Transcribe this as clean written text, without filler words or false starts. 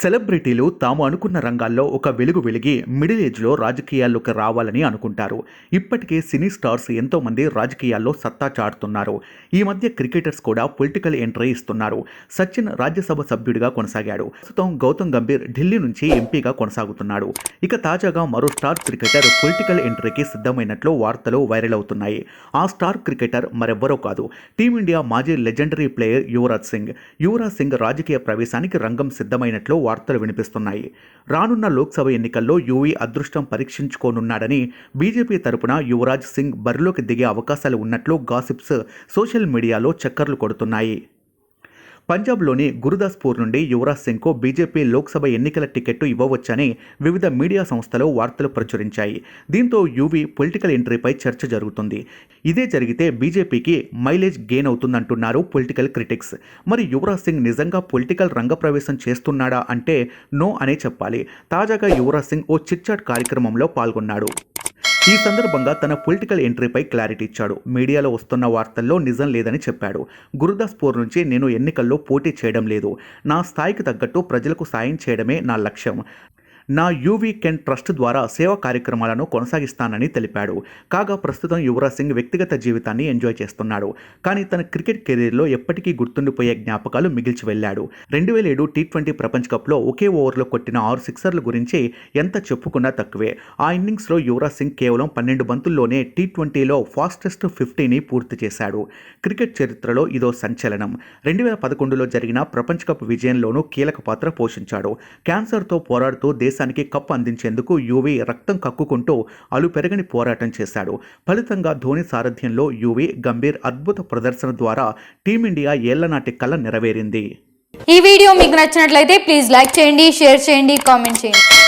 సెలబ్రిటీలు తాము అనుకున్న రంగాల్లో ఒక వెలుగు వెలిగి మిడిల్ ఏజ్లో రాజకీయాల్లోకి రావాలని అనుకుంటారు. ఇప్పటికే సినీ స్టార్స్ ఎంతోమంది రాజకీయాల్లో సత్తా చాటుతున్నారు. ఈ మధ్య క్రికెటర్స్ కూడా పొలిటికల్ ఎంట్రీ ఇస్తున్నారు. సచిన్ రాజ్యసభ సభ్యుడిగా కొనసాగాడు. ప్రస్తుతం గౌతమ్ గంభీర్ ఢిల్లీ నుంచి ఎంపీగా కొనసాగుతున్నాడు. ఇక తాజాగా మరో స్టార్ క్రికెటర్ పొలిటికల్ ఎంట్రీకి సిద్ధమైనట్లు వార్తలు వైరల్ అవుతున్నాయి. ఆ స్టార్ క్రికెటర్ మరెవ్వరో కాదు, టీమిండియా మాజీ లెజెండరీ ప్లేయర్ యువరాజ్ సింగ్. యువరాజ్ సింగ్ రాజకీయ ప్రవేశానికి రంగం సిద్ధమైనట్లు వార్తలు వినిపిస్తున్నాయి. రానున్న లోక్సభ ఎన్నికల్లో యువీ అదృష్టం పరీక్షించుకోనున్నాడని బీజేపీ తరపున యువరాజ్ సింగ్ బరిలోకి దిగే అవకాశాలు ఉన్నట్లు గాసిప్స్ సోషల్ మీడియాలో చక్కర్లు కొడుతున్నాయి. పంజాబ్లోని గురుదాస్పూర్ నుండి యువరాజ్ సింగ్కు బీజేపీ లోక్సభ ఎన్నికల టికెట్టు ఇవ్వవచ్చని వివిధ మీడియా సంస్థలు వార్తలు ప్రచురించాయి. దీంతో యువీ పొలిటికల్ ఎంట్రీపై చర్చ జరుగుతుంది. ఇదే జరిగితే బీజేపీకి మైలేజ్ గెయిన్ అవుతుందంటున్నారు పొలిటికల్ క్రిటిక్స్. మరి యువరాజ్ సింగ్ నిజంగా పొలిటికల్ రంగప్రవేశం చేస్తున్నాడా అంటే నో అనే చెప్పాలి. తాజాగా యువరాజ్ సింగ్ ఓ చిట్చాట్ కార్యక్రమంలో పాల్గొన్నాడు. ఈ సందర్భంగా తన పొలిటికల్ ఎంట్రీపై క్లారిటీ ఇచ్చాడు. మీడియాలో వస్తున్న వార్తల్లో నిజం లేదని చెప్పాడు. గురుదాస్పూర్ నుంచి నేను ఎన్నికల్లో పోటీ చేయడం లేదు. నా స్థాయికి తగ్గట్టు ప్రజలకు సాయం చేయడమే నా లక్ష్యం. నా యూవీ కెన్ ట్రస్ట్ ద్వారా సేవా కార్యక్రమాలను కొనసాగిస్తానని తెలిపాడు. కాగా ప్రస్తుతం యువరాజ్ సింగ్ వ్యక్తిగత జీవితాన్ని ఎంజాయ్ చేస్తున్నాడు. కానీ తన క్రికెట్ కెరీర్లో ఎప్పటికీ గుర్తుండిపోయే జ్ఞాపకాలు మిగిల్చి వెళ్ళాడు. 2007 టీ20 ప్రపంచ కప్లో ఒకే ఓవర్లో కొట్టిన 6 సిక్సర్ల గురించి ఎంత చెప్పుకున్నా తక్కువే. ఆ ఇన్నింగ్స్లో యువరాజ్ సింగ్ కేవలం 12 బంతుల్లోనే టీ20లో ఫాస్టెస్ట్ 50ని పూర్తి చేశాడు. క్రికెట్ చరిత్రలో ఇదో సంచలనం. 2011లో జరిగిన ప్రపంచ కప్ విజయంలోనూ కీలక పాత్ర పోషించాడు. క్యాన్సర్తో పోరాడుతూ దేశానికి కప్ అందించేందుకు యువీ రక్తం కక్కుకుంటూ అలుపెరగని పోరాటం చేశాడు. ఫలితంగా ధోని సారథ్యంలో యువీ గంభీర్ అద్భుత ప్రదర్శన ద్వారా టీమిండియా ఏళ్లనాటి కల నెరవేరింది. ఈ వీడియో మీకు నచ్చినట్లయితే ప్లీజ్ లైక్ చేయండి, షేర్ చేయండి, కామెంట్ చేయండి.